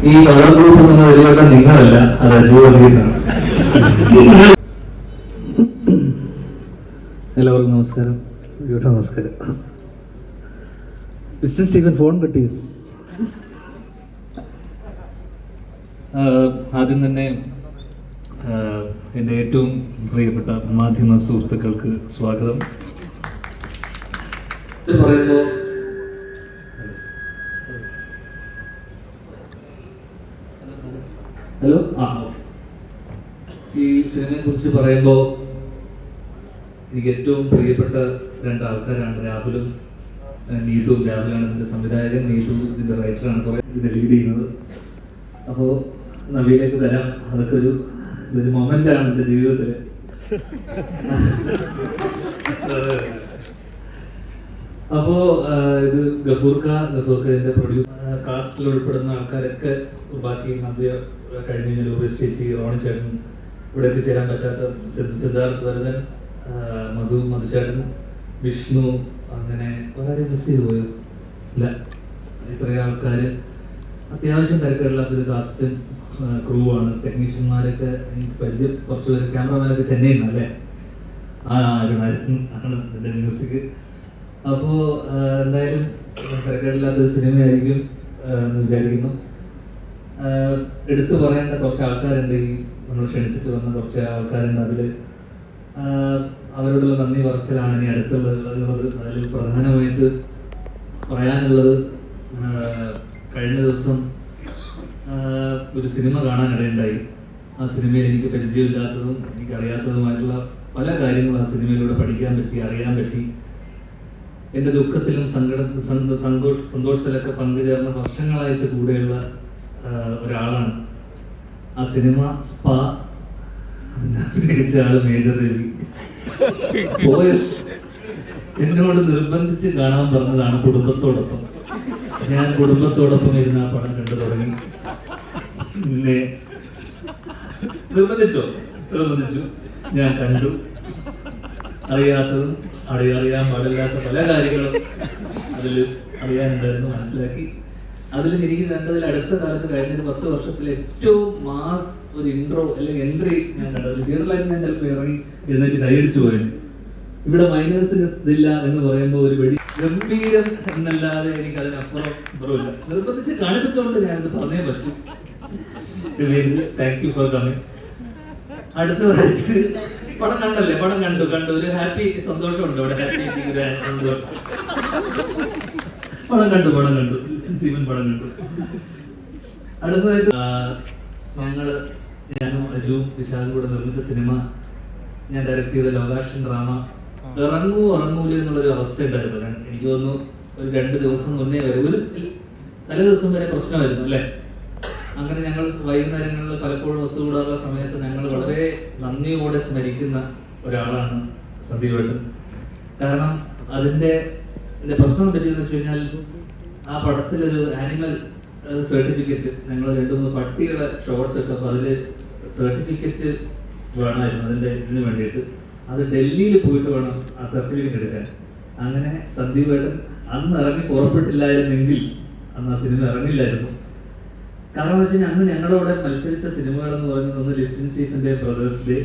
ഈ power group എന്ന വലിയ നിങ്ങളല്ല, അത് അജു വർഗീസാണ്. എല്ലാവർക്കും നമസ്കാരം. നമസ്കാരം. മിസ്റ്റർ സ്റ്റീഫൻ ഫോൺ കട്ട് ചെയ്തു. ആദ്യം തന്നെ എൻ്റെ ഏറ്റവും പ്രിയപ്പെട്ട മാധ്യമ സുഹൃത്തുക്കൾക്ക് സ്വാഗതം. പറയുമ്പോൾ ഹലോ, ഈ സിനിമയെ കുറിച്ച് പറയുമ്പോൾ എനിക്ക് ഏറ്റവും പ്രിയപ്പെട്ട രണ്ടാൾക്കാരാണ് രാഹുലും നീതുവും. രാഹുലാണ് ഇതിൻ്റെ സംവിധായകൻ, നീതു ഇതിൻ്റെ റൈറ്ററാണ്, കുറേ ഇതിനെ ലീഡ് ചെയ്യുന്നത്. അപ്പോൾ നവിയിലേക്ക് വരാം. അതൊക്കെ ഒരു മൊമെൻ്റാണ് എൻ്റെ ജീവിതത്തിൽ. അപ്പോൾ ഇത് ഗഫൂർക്ക ഇതിൻ്റെ പ്രൊഡ്യൂസർ, കാസ്റ്റിൽ ഉൾപ്പെടുന്ന ആൾക്കാരൊക്കെ ബാക്കി നവ്യ കഴിഞ്ഞ രൂപേഷ് ചേച്ചി, റോണിച്ചേട്ടൻ, ഇവിടെ എത്തിച്ചേരാൻ പറ്റാത്ത സിദ്ധാർത്ഥ് വരദൻ, മധുചേട്ടൻ, വിഷ്ണു, അങ്ങനെ വളരെ മിസ് ചെയ്തു പോയോ? ഇല്ല, ഇത്രയും ആൾക്കാർ അത്യാവശ്യം തിരക്കുകളില്ലാത്തൊരു കാസ്റ്റ് ക്രൂ ആണ്. ടെക്നീഷ്യന്മാരൊക്കെ എനിക്ക് പരിചയം, കുറച്ച് പേര് ക്യാമറമാനൊക്കെ ചെന്നൈയിൽ നിന്നല്ലേ, ആണ് എൻ്റെ മ്യൂസിക്. അപ്പോൾ എന്തായാലും തിരക്കേടില്ലാത്തൊരു സിനിമയായിരിക്കും എന്ന് വിചാരിക്കുന്നു. എടുത്തു പറയേണ്ട കുറച്ച് ആൾക്കാരുണ്ട്, ഈ നമ്മൾ ക്ഷണിച്ചിട്ട് വന്ന കുറച്ച് ആൾക്കാരുണ്ട്. അതിൽ അവരോടുള്ള നന്ദി പറച്ചിലാണ് ഇനി അടുത്തുള്ളത്. അതിൽ പ്രധാനമായിട്ട് പറയാനുള്ളത്, കഴിഞ്ഞ ദിവസം ഒരു സിനിമ കാണാനിടയുണ്ടായി. ആ സിനിമയിൽ എനിക്ക് പരിചയമില്ലാത്തതും എനിക്കറിയാത്തതുമായിട്ടുള്ള പല കാര്യങ്ങളും ആ സിനിമയിലൂടെ പഠിക്കാൻ പറ്റി, അറിയാൻ പറ്റി. എൻ്റെ ദുഃഖത്തിലും സന്തോഷത്തിലൊക്കെ പങ്കുചേർന്ന വർഷങ്ങളായിട്ട് കൂടെയുള്ള ഒരാളാണ്. ആ സിനിമ സ്പാ, അഭിനയിച്ച ആള് മേജർ രവി. എന്നോട് നിർബന്ധിച്ച് കാണാൻ പറഞ്ഞതാണ് കുടുംബത്തോടൊപ്പം. ഞാൻ കുടുംബത്തോടൊപ്പം ഇരുന്ന് ആ പടം കണ്ടു തുടങ്ങി. പിന്നെ നിർബന്ധിച്ചു, ഞാൻ കണ്ടു. അറിയാത്തതും അറിയാൻ പാടില്ലാത്ത പല കാര്യങ്ങളും അതിൽ അറിയാനുണ്ടായിരുന്നു, മനസ്സിലാക്കി. അതിൽ എനിക്ക് കണ്ടതിൽ അടുത്ത കാലത്ത് കഴിഞ്ഞൊരു 10 വർഷത്തിൽ ഏറ്റവും മാസ് ഒരു ഇൻട്രോ അല്ലെങ്കിൽ എൻട്രി ഞാൻ കണ്ടത്. തിയേറ്ററിലായിരുന്നു ഞാൻ ചിലപ്പോൾ ഇറങ്ങി എഴുന്നേറ്റ് കൈയടിച്ചു പോയിരുന്നു. ഇവിടെ മൈനേഴ്സിന് ഇതില്ല എന്ന് പറയുമ്പോൾ ഒരു വെടി ഗംഭീരം എന്നല്ലാതെ എനിക്ക് അതിനപ്പുറം ഇല്ല. നിർബന്ധിച്ച് കാണിപ്പിച്ചുകൊണ്ട് ഞാനത് പറഞ്ഞേ പറ്റൂ. Thank you for coming. അടുത്തതായിട്ട് പടം കണ്ടല്ലേ, പടം കണ്ടു ഒരു ഹാപ്പി സന്തോഷമുണ്ട് അവിടെ. ഹാപ്പി പടം കണ്ടു സീമൻ പടം കണ്ടു. അടുത്തതായിട്ട് ഞാനും അജുവും വിശാലും കൂടെ നിർമ്മിച്ച സിനിമ, ഞാൻ ഡയറക്ട് ചെയ്ത ലവ് ആക്ഷൻ ഡ്രാമ ഇറങ്ങൂല എന്നുള്ളൊരു അവസ്ഥ ഉണ്ടായിരുന്നു. എനിക്ക് തോന്നുന്നു ഒരു 2 ദിവസം മുന്നേ വരെ, ഒരു തലേ ദിവസം വരെ പ്രശ്നമായിരുന്നു അല്ലേ. അങ്ങനെ ഞങ്ങൾ വൈകുന്നേരങ്ങളിൽ പലപ്പോഴും ഒത്തുകൂടാനുള്ള സമയത്ത് ഞങ്ങൾ വളരെ നന്ദിയോടെ സ്മരിക്കുന്ന ഒരാളാണ് സന്ദീപേട്ടൻ. കാരണം അതിൻ്റെ പ്രശ്നം പറ്റിയെന്ന് വെച്ച് കഴിഞ്ഞാൽ, ആ പടത്തിലൊരു ആനിമൽ സർട്ടിഫിക്കറ്റ്, ഞങ്ങൾ 2-3 പട്ടിയുടെ ഷോർട്സ് ഒക്കെ, അപ്പോൾ അതിൽ സർട്ടിഫിക്കറ്റ് വേണമായിരുന്നു ഇതിന് വേണ്ടിയിട്ട്. അത് ഡൽഹിയിൽ പോയിട്ട് വേണം ആ സർട്ടിഫിക്കറ്റ് എടുക്കാൻ. അങ്ങനെ സന്ദീപേട്ടൻ അന്ന് ഇറങ്ങി പുറപ്പെട്ടില്ലായിരുന്നെങ്കിൽ അന്ന് ആ സിനിമ ഇറങ്ങില്ലായിരുന്നു. കാരണം എന്ന് വെച്ച് കഴിഞ്ഞാൽ അന്ന് ഞങ്ങളോടെ മത്സരിച്ച സിനിമകളെന്ന് പറയുന്നത്, ഒന്ന് ലിസ്റ്റിൻ സ്റ്റീഫന്റെ ബ്രദേഴ്സ് ഡേ,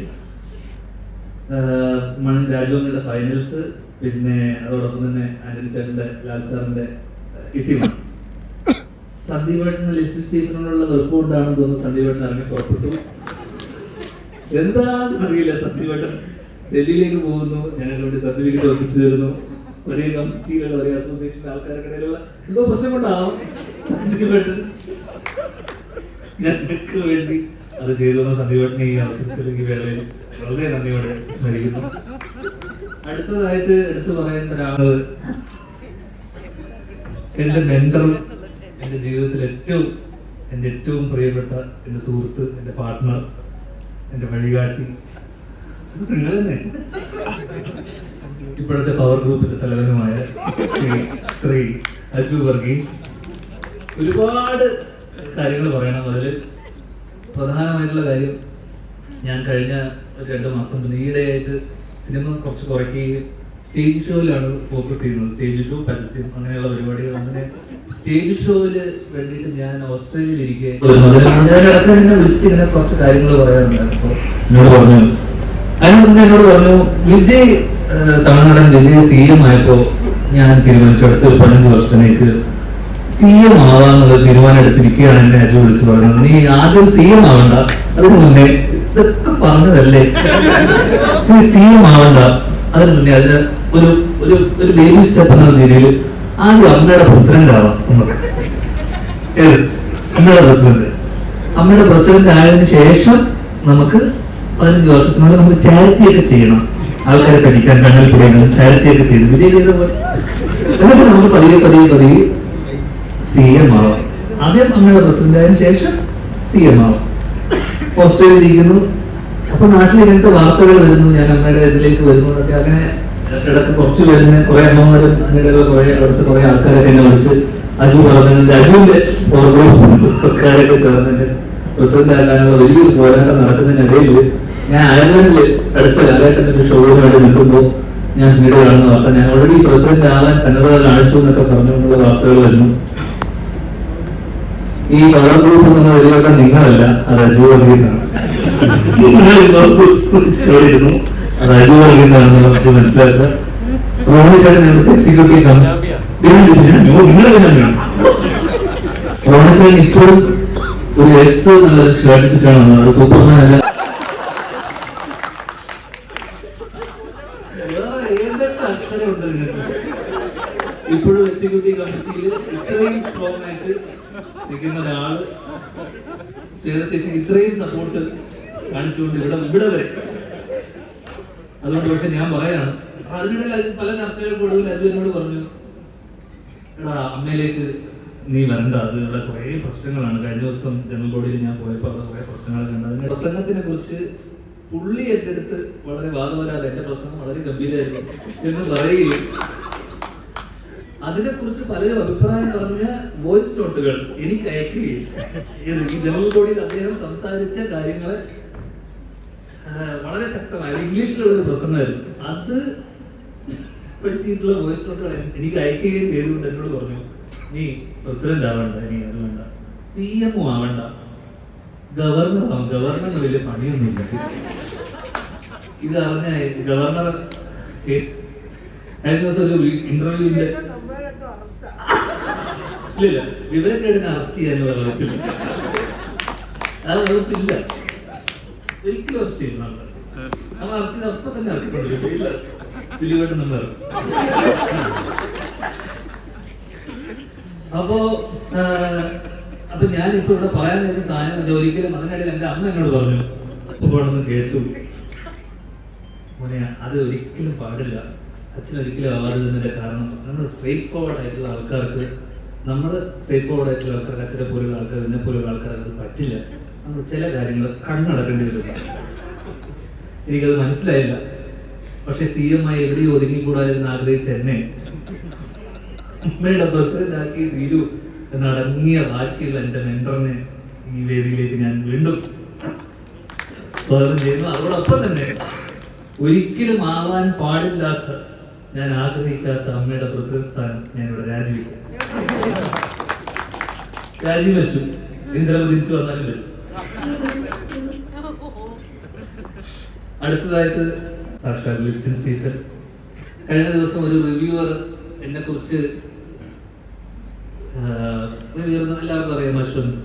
മണൻ രാജുവിന്റെ ഫൈനൽസ്, പിന്നെ അതോടൊപ്പം തന്നെ ആന്റണി ചേട്ടന്റെ, ലാൽ സാറിന്റെ ഇട്ടിമാണ്. സന്ദീപേട്ടന് ലിസ്റ്റിൻ സ്റ്റീഫനോടുള്ള വെറുപ്പ് കൊണ്ടാണെന്ന് തോന്നുന്നു സന്ദീപേട്ടൻ ഇറങ്ങി പുറപ്പെട്ടു. എന്താണെന്ന് അറിയില്ല, സന്ദീപേട്ടൻ ഡൽഹിയിലേക്ക് പോകുന്നു, ഞങ്ങൾക്ക് വേണ്ടി സർട്ടിഫിക്കറ്റ് ഒപ്പിച്ചു തരുന്നു. ഒരേ കമ്മിറ്റിയിലുള്ള ഒരേ അസോസിയേഷന്റെ ആൾക്കാർക്കിടയിലുള്ള എന്തോ പ്രശ്നം കൊണ്ടാവും സന്ദീപേട്ടൻ ഞങ്ങൾക്ക് വേണ്ടി അത് ചെയ്തു തന്ന സന്ദീപേട്ടനെ ഈ അവസരത്തിൽ, ഈ വേളയിൽ വളരെ നന്ദിയോടെ സ്മരിക്കുന്നു. അടുത്തതായിട്ട് എടുത്തു പറയേണ്ട ഒരാള് എൻ്റെ മെന്ററും എൻ്റെ ജീവിതത്തിൽ എൻ്റെ ഏറ്റവും പ്രിയപ്പെട്ട എൻ്റെ സുഹൃത്ത്, എൻ്റെ പാർട്ട്ണർ, എൻ്റെ വഴികാട്ടി, നിങ്ങൾ തന്നെ, ഇപ്പോഴത്തെ പവർ ഗ്രൂപ്പിന്റെ തലവനുമായ ശ്രീ അജു വർഗീസ്. ഒരുപാട് കാര്യങ്ങൾ പറയണം. അതിൽ പ്രധാനമായിട്ടുള്ള കാര്യം, ഞാൻ കഴിഞ്ഞ 2 മാസം മുന്നേ ഈയിടെയായിട്ട് സിനിമ കുറച്ച് കുറയ്ക്കുകയും സ്റ്റേജ് ഷോയിലാണ് ഫോക്കസ് ചെയ്യുന്നത്. സ്റ്റേജ് ഷോ, പരസ്യം, അങ്ങനെയുള്ള പരിപാടികൾ. അങ്ങനെ സ്റ്റേജ് ഷോയില് വേണ്ടിയിട്ട് ഞാൻ ഓസ്ട്രേലിയയിൽ ഇരിക്കെ എന്നെ വിളിച്ചിട്ട് ഇങ്ങനെ കുറച്ച് കാര്യങ്ങൾ പറയാറുണ്ട്. അപ്പോൾ എന്നോട് പറഞ്ഞു, എന്നോട് പറഞ്ഞു വിജയ്, തമിഴ്നാടൻ വിജയ് CM ആയപ്പോ ഞാൻ തീരുമാനിച്ചു അടുത്ത 15 വർഷത്തിലേക്ക് CM ആവാന്നുള്ള തീരുമാനം എടുത്തിരിക്കുകയാണ്. എന്നെ അജു വിളിച്ചു പറഞ്ഞത്, നീ ആദ്യം CM ആവണ്ട, അതിന് മുന്നേ ഇതൊക്കെ പറഞ്ഞതല്ലേ, നീ CM ആവണ്ട, അതിന് മുന്നേ അതിന് ഒരു ബേബി സ്റ്റെപ്പ് എന്നുള്ള രീതിയിൽ ആദ്യം അമ്മയുടെ പ്രസിഡന്റ് ആവാം നമുക്ക്. അമ്മയുടെ പ്രസിഡന്റ് ആയതിനു ശേഷം നമുക്ക് 15 വർഷത്തിനുള്ളിൽ നമുക്ക് ചാരിറ്റി ഒക്കെ ചെയ്യണം, ആൾക്കാരെ പഠിക്കാൻ കണ്ണിൽ പിടിക്കുന്നത്, ചാരിറ്റി ഒക്കെ ചെയ്ത് വിജയ് ചെയ്ത പോലെ. എന്നിട്ട് നമുക്ക് പതിയെ CM ആവാം. ആദ്യം അമ്മയുടെ പ്രസിഡന്റ് ആയതിനു ശേഷം CM ആവാം. ഓസ്ട്രേലിയയിൽ ഇരിക്കുന്നു, അപ്പൊ നാട്ടിൽ ഇങ്ങനത്തെ വാർത്തകൾ വരുന്നു, ഞാൻ അമ്മയുടെ ഇതിലേക്ക് വരുന്നതൊക്കെ. അങ്ങനെ ഇടയ്ക്ക് കുറച്ച് പേരിന് കുറെ അമ്മമാരും അങ്ങനെയുള്ള അവിടുത്തെ കുറെ ആൾക്കാരൊക്കെ എന്നെ വിളിച്ച് അജു പറഞ്ഞതിന്റെ അജുവിന്റെ ആൾക്കാരൊക്കെ ചേർന്ന് എന്നെ പ്രസിഡന്റ് ആക്കാനുള്ള വലിയൊരു പോരാട്ടം നടക്കുന്നതിനിടയിൽ ഞാൻ അയർലൻഡില് അടുത്ത കാലഘട്ടത്തിന്റെ ഒരു ഷോയിന് വേണ്ടി നിൽക്കുമ്പോൾ ഞാൻ വീട് കാണുന്ന വാർത്ത, ഞാൻ ഓൾറെഡി പ്രസിഡന്റ് ആവാൻ സന്നദ്ധത കാണിച്ചു എന്നൊക്കെ പറഞ്ഞുകൊണ്ടുള്ള വാർത്തകൾ വരുന്നു. ഈ പവർ ഗ്രൂപ്പ് എന്ന വലിയ നിങ്ങളല്ല, അത് അജു വർഗീസാണ്. ചോദിക്കുന്നു, അത് അജു വർഗീസാണെന്ന് നമുക്ക് മനസ്സിലാക്കുക. റോണി ചേട്ടൻ എക്സിക്യൂട്ടീവ് റോണി ചേട്ടൻ ഇപ്പോഴും ഒരു S എന്നുള്ള ഷർട്ട് ഇട്ടിട്ടാണ് വന്നത്. അത് സൂപ്പർമാൻ അല്ല, ഏതൊക്കെ അക്ഷരം ഉണ്ട് നിങ്ങൾക്ക്. ഇപ്പോഴും എക്സിക്യൂട്ടീവ് കമ്മിറ്റിയിൽ ഇത്രയും സ്ട്രോങ് ആയിട്ട് നിൽക്കുന്ന ഒരാള് ശ്വേത ചേച്ചി ഇത്രയും സപ്പോർട്ട് കാണിച്ചുകൊണ്ട് ഇവിടെ വരെ. അതുകൊണ്ട് പക്ഷെ ഞാൻ പറയാണ്, അതിനിടയിൽ പല ചർച്ചകൾക്ക് കൂടുതൽ അജു എന്നോട് പറഞ്ഞു, എടാ അമ്മയിലേക്ക് നീ വരണ്ട, അത് ഇവിടെ കുറെ പ്രശ്നങ്ങളാണ്. കഴിഞ്ഞ ദിവസം ജനറൽ ബോഡിയിൽ ഞാൻ പോയപ്പോൾ അവിടെ കുറെ പ്രശ്നങ്ങളൊക്കെ ഉണ്ട്. അതിന്റെ പ്രസംഗത്തിനെ കുറിച്ച് പുള്ളി എന്റെ അടുത്ത് വളരെ വാദവരാതെ എന്റെ പ്രസംഗം വളരെ ഗംഭീരമായിരുന്നു എന്ന് പറയുകയും അതിനെ കുറിച്ച് പലരും അഭിപ്രായം പറഞ്ഞ വോയിസ് നോട്ടുകൾ എനിക്ക് അയക്കുകയും ഈ ജനറൽ ബോഡിയിൽ അദ്ദേഹം സംസാരിച്ച കാര്യങ്ങളെ വളരെ ശക്തമായ ഇംഗ്ലീഷിലുള്ള ഒരു പ്രസംഗമായിരുന്നു. അത് പറ്റിയിട്ടുള്ള വോയിസ് നോട്ടുകൾ എനിക്ക് അയക്കുകയും ചെയ്തുകൊണ്ട് എന്നോട് പറഞ്ഞു, നീ പ്രസിഡന്റ് ആവണ്ട, നീ അത് വേണ്ട, CM ആവണ്ട, ഗവർണർ ആവും. ഗവർണറിന് വലിയ പണിയൊന്നുമില്ല. ഇത് അറിഞ്ഞ ഗവർണർ കഴിഞ്ഞ ദിവസം ഒരു ഇന്റർവ്യൂവിന്റെ ഇല്ല വിവരക്കേടിനെ അറസ്റ്റ് ചെയ്യാനുള്ള വകുപ്പില്ല. ആ വകുപ്പില്ല, ഒരിക്കലും അറസ്റ്റ് ചെയ്യുന്നുണ്ട്. നമ്മൾ അറസ്റ്റ് ചെയ്ത് അപ്പൊ തന്നെ ഇറക്കിക്കൊണ്ടിരിക്കില്ല, ദിലീപേട്ടൻ നമ്മൾ ഇറക്കും. അപ്പൊ ഞാനിപ്പോ ഇവിടെ പറയാൻ വെച്ച സാധനം ഒരിക്കലും അതിനിടയിൽ എന്റെ അമ്മ എന്നോട് പറഞ്ഞു, പോകണമെന്ന് കേട്ടു മോനെ, അത് ഒരിക്കലും പാടില്ല, അച്ഛൻ ഒരിക്കലും ആവാതിരുന്നതിന്റെ കാരണം നമ്മൾ സ്ട്രേറ്റ് ഫോർവേഡ് ആയിട്ടുള്ള ആൾക്കാർക്ക് അച്ഛനെ പോലുള്ള ആൾക്കാർ, എന്നെ പോലുള്ള ആൾക്കാർക്ക് അത് പറ്റില്ല. നമ്മൾ ചില കാര്യങ്ങൾ കണ്ണടക്കേണ്ടി വരും. എനിക്കത് മനസ്സിലായില്ല. പക്ഷെ CM ആയി എവിടെയും ഒതുങ്ങിക്കൂടാതെന്ന് ആഗ്രഹിച്ച എന്നെ അമ്മയുടെ പ്രസിഡന്റ് ആക്കി തീരൂ എന്നടങ്ങിയ വാശിയുള്ള എന്റെ മെന്ററിനെ ഈ വേദിയിലേക്ക് ഞാൻ വീണ്ടും സ്വാഗതം ചെയ്യുന്നു. അതോടൊപ്പം തന്നെ ഒരിക്കലും ആവാൻ പാടില്ലാത്ത, ഞാൻ ആഗ്രഹിക്കാത്ത അമ്മയുടെ പ്രസിഡന്റ് സ്ഥാനം ഞാൻ ഇവിടെ രാജിവെച്ചു. ഇനി ചിലപ്പോൾ തിരിച്ചു വന്നാലും വരും. അടുത്തതായിട്ട് സാക്ഷാൽ ലിസ്റ്റിൻ സ്റ്റീഫൻ. കഴിഞ്ഞ ദിവസം ഒരു റിവ്യൂവർ എന്നെ കുറിച്ച് എല്ലാവർക്കും അറിയാം, അശ്വന്ത്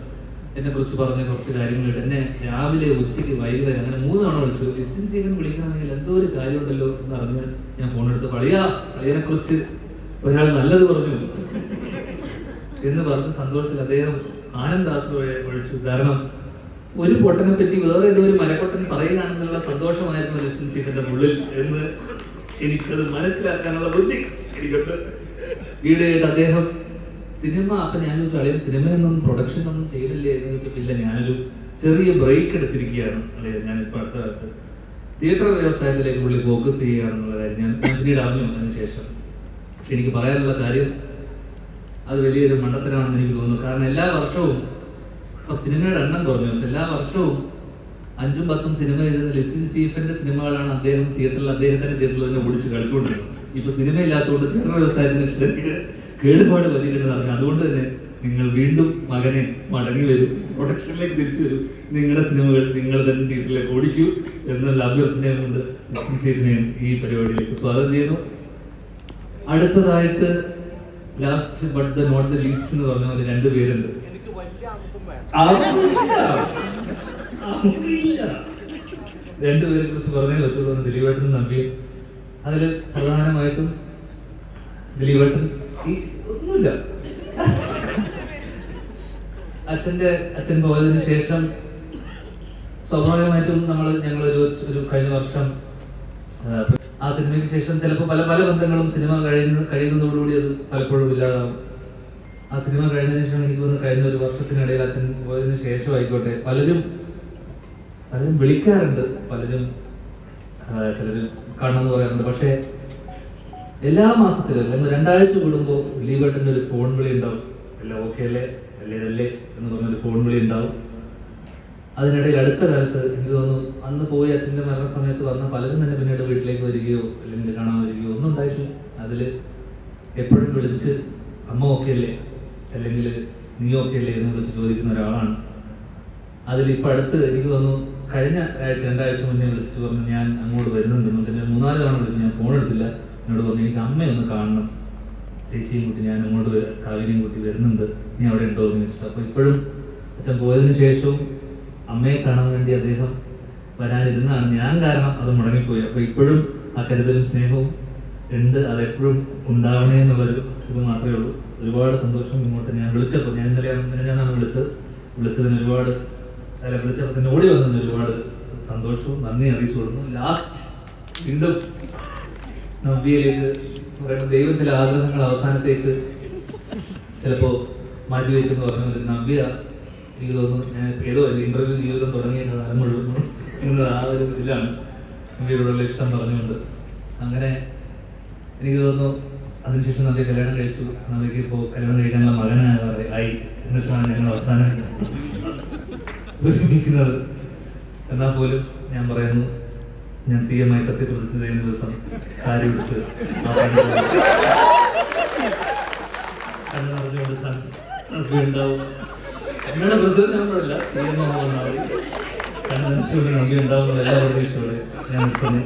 എന്നെ കുറിച്ച് പറഞ്ഞ കുറച്ച് കാര്യങ്ങളുണ്ട്. എന്നെ രാവിലെ, ഉച്ചയ്ക്ക്, വൈകുന്നേരം അങ്ങനെ 3 തവണ വിളിച്ചു. ലിസ്റ്റിൻ സ്റ്റീഫൻ വിളിക്കണമെങ്കിൽ എന്തോ ഒരു കാര്യമുണ്ടല്ലോ എന്ന് അറിഞ്ഞ് ഞാൻ ഫോണെടുത്ത് പളിയനെ കുറിച്ച് ഒരാൾ നല്ലത് പറഞ്ഞു എന്ന് പറഞ്ഞ് സന്തോഷത്തിൽ അദ്ദേഹം ആനന്ദാശ്രയെ ഒഴിച്ചു. കാരണം ഒരു പൊട്ടനെ പറ്റി വേറെ ഏതോ ഒരു മരപ്പൊട്ടൻ പറയുകയാണെന്നുള്ള സന്തോഷമായിരുന്നു ലിസ്റ്റിൻ സ്റ്റീഫന്റെ ഉള്ളിൽ എന്ന് എനിക്കത് മനസ്സിലാക്കാനുള്ള ബുദ്ധി എനിക്കുണ്ട്. ഈയിടെയായിട്ട് അദ്ദേഹം സിനിമ, അപ്പൊ ഞാൻ ചോദിച്ചു, സിനിമയൊന്നും പ്രൊഡക്ഷൻ ഒന്നും ചെയ്തില്ലേ എന്ന് ചോദിച്ചിട്ടില്ല, ഞാനൊരു ചെറിയ ബ്രേക്ക് എടുത്തിരിക്കുകയാണ് അല്ലേ, ഞാനിപ്പോ അടുത്ത കാലത്ത് തിയേറ്റർ വ്യവസായത്തിലേക്ക് പുള്ളി ഫോക്കസ് ചെയ്യുകയാണെന്നുള്ള കാര്യം ഞാൻ പിന്നീട് അറിഞ്ഞു. അതിനുശേഷം എനിക്ക് പറയാനുള്ള കാര്യം അത് വലിയൊരു മണ്ടത്തരമാണെന്ന് എനിക്ക് തോന്നുന്നു. കാരണം എല്ലാ വർഷവും സിനിമയുടെ എണ്ണം കുറഞ്ഞു, എല്ലാ വർഷവും 5ഉം 10ഉം സിനിമ ചെയ്തത് ലിസ്റ്റിൻ സ്റ്റീഫന്റെ സിനിമകളാണ് അദ്ദേഹത്തിന്റെ തിയേറ്ററിൽ തന്നെ ഓടിച്ച് കളിച്ചുകൊണ്ടിരുന്നത്. ഇപ്പൊ സിനിമ ഇല്ലാത്തതുകൊണ്ട് തിയേറ്റർ വ്യവസായത്തിന് കേടുപാട് പറ്റിയിട്ടുണ്ടെന്ന് അറിഞ്ഞു. അതുകൊണ്ട് തന്നെ നിങ്ങൾ വീണ്ടും മകനെ മടങ്ങി വരും, പ്രൊഡക്ഷനിലേക്ക് തിരിച്ചു വരും, നിങ്ങളുടെ സിനിമകൾ നിങ്ങൾ തന്നെ തിയേറ്ററിലേക്ക് ഓടിക്കൂ എന്നുള്ള അഭ്യർത്ഥനയും കൊണ്ട് സീറ്റിനെയും ഈ പരിപാടിയിലേക്ക് സ്വാഗതം ചെയ്യുന്നു. അടുത്തതായിട്ട് last but the not the least എന്ന് പറഞ്ഞ പോലെ രണ്ടുപേരുണ്ട്. രണ്ടുപേരെ കുറിച്ച് പറഞ്ഞേ പറ്റുള്ളൂ. ദിലീപേട്ടനും നമ്പിയും. അതിൽ പ്രധാനമായിട്ടും ദിലീപേട്ടൻ ഈ ഒന്നുമില്ല, അച്ഛൻ പോയതിനു ശേഷം സ്വാഭാവികമായിട്ടും ഞങ്ങളൊരു കഴിഞ്ഞ വർഷം ആ സിനിമയ്ക്ക് ശേഷം ചിലപ്പോൾ പല പല ബന്ധങ്ങളും സിനിമ കഴിയുന്നതോടുകൂടി അത് പലപ്പോഴും ഇല്ലാതാവും. ആ സിനിമ കഴിഞ്ഞതിന് ശേഷം എനിക്ക് തോന്നുന്നു കഴിഞ്ഞ ഒരു വർഷത്തിനിടയിൽ അച്ഛൻ പോയതിനു ശേഷം ആയിക്കോട്ടെ പലരും വിളിക്കാറുണ്ട്, പലരും ചിലർ കാണണമെന്ന് പറയാറുണ്ട്. പക്ഷേ എല്ലാ മാസത്തിലും അല്ലെങ്കിൽ 2 ആഴ്ച കൂടുമ്പോൾ ദിലീപേട്ടൻ്റെ ഒരു ഫോൺ വിളി ഉണ്ടാവും. എല്ലാം ഓക്കെ അല്ലേ അല്ലേ എന്ന് പറഞ്ഞൊരു ഫോൺ വിളി ഉണ്ടാവും. അതിനിടയിൽ അടുത്ത കാലത്ത് എനിക്ക് തോന്നുന്നു അന്ന് പോയി അച്ഛൻ്റെ മരണസമയത്ത് വന്ന പലരും തന്നെ പിന്നീട് വീട്ടിലേക്ക് വരികയോ അല്ലെങ്കിൽ കാണാൻ വരികയോ ഒന്നും ഉണ്ടായിട്ടില്ല. അതിൽ എപ്പോഴും വിളിച്ച് അമ്മ ഓക്കെ അല്ലേ അല്ലെങ്കിൽ നീ ഓക്കെ അല്ലേ എന്ന് വിളിച്ച് ചോദിക്കുന്ന ഒരാളാണ്. അതിലിപ്പോൾ അടുത്ത് എനിക്ക് തോന്നുന്നു കഴിഞ്ഞ 2 ആഴ്ച മുന്നേ വിളിച്ചിട്ട് പറഞ്ഞു ഞാൻ അങ്ങോട്ട് വരുന്നുണ്ട്. 3-4 തവണ വിളിച്ചു, ഞാൻ ഫോൺ എടുത്തില്ല. എന്നോട് പറഞ്ഞു എനിക്ക് അമ്മയൊന്ന് കാണണം, ചേച്ചിയും കുട്ടി ഞാൻ അങ്ങോട്ട് കാവേരിയും കുട്ടി വരുന്നുണ്ട്, നീ അവിടെ ഉണ്ടോ എന്ന് വെച്ചിട്ട്. അപ്പോൾ ഇപ്പോഴും അച്ഛൻ പോയതിനു ശേഷവും അമ്മയെ കാണാൻ വേണ്ടി അദ്ദേഹം വരാനിരുന്നാണ്. ഞാൻ കാരണം അത് മുടങ്ങിപ്പോയി. അപ്പോൾ ഇപ്പോഴും ആ കരുതലും സ്നേഹവും ഉണ്ട്, അതെപ്പോഴും ഉണ്ടാവണേ എന്നുള്ളൊരു ഇത് മാത്രമേ ഉള്ളൂ. ഒരുപാട് സന്തോഷം. ഇങ്ങോട്ട് ഞാൻ വിളിച്ചപ്പോൾ ഞാൻ ഇന്നലെയാണ് വിളിച്ചതിന് ഒരുപാട് വിളിച്ചപ്പോൾ തന്നെ ഓടി വന്നതിന് ഒരുപാട് സന്തോഷവും നന്ദി അറിയിച്ചു കൊടുക്കുന്നു. ലാസ്റ്റ് വീണ്ടും നവ്യയിലേക്ക് പറയുമ്പോൾ ദൈവം ചില ആഗ്രഹങ്ങൾ അവസാനത്തേക്ക് ചിലപ്പോൾ മാറ്റിവെക്കുന്നു പറഞ്ഞ പോലെ നവ്യ എനിക്ക് തോന്നുന്നു ഞാൻ ഏതോ എൻ്റെ ഇന്റർവ്യൂ ജീവിതം തുടങ്ങിയ കാലം മുഴുവൻ എന്നത് ആ ഒരു ഇതിലാണ് നവ്യയോടുള്ള ഇഷ്ടം പറഞ്ഞുകൊണ്ട്. അങ്ങനെ എനിക്ക് തോന്നുന്നു അതിനുശേഷം നവ്യ കല്യാണം കഴിച്ചു. നവ്യക്ക് ഇപ്പോൾ കല്യാണം കഴിക്കാനുള്ള മകനായി എന്നിട്ടാണ് ഞങ്ങൾ അവസാനം ഒരുമിക്കുന്നത്. എന്നാൽ പോലും ഞാൻ പറയുന്നു, ഞാൻ CM ആയി സത്യപ്രതിജ്ഞ ചെയ്യുന്ന ദിവസം സാരി ഉടുത്ത് ഉണ്ടാവും. അമ്മയുടെ പ്രസിഡന്റ് ആകുമ്പോഴല്ല CM ആവുന്നുണ്ടാവും, കണ്ണുകൊണ്ട് നമ്പി ഉണ്ടാവുന്നത് എല്ലാവരുടെയും ഇഷ്ടത്തോടെ ഞാൻ നിൽക്കുന്നു.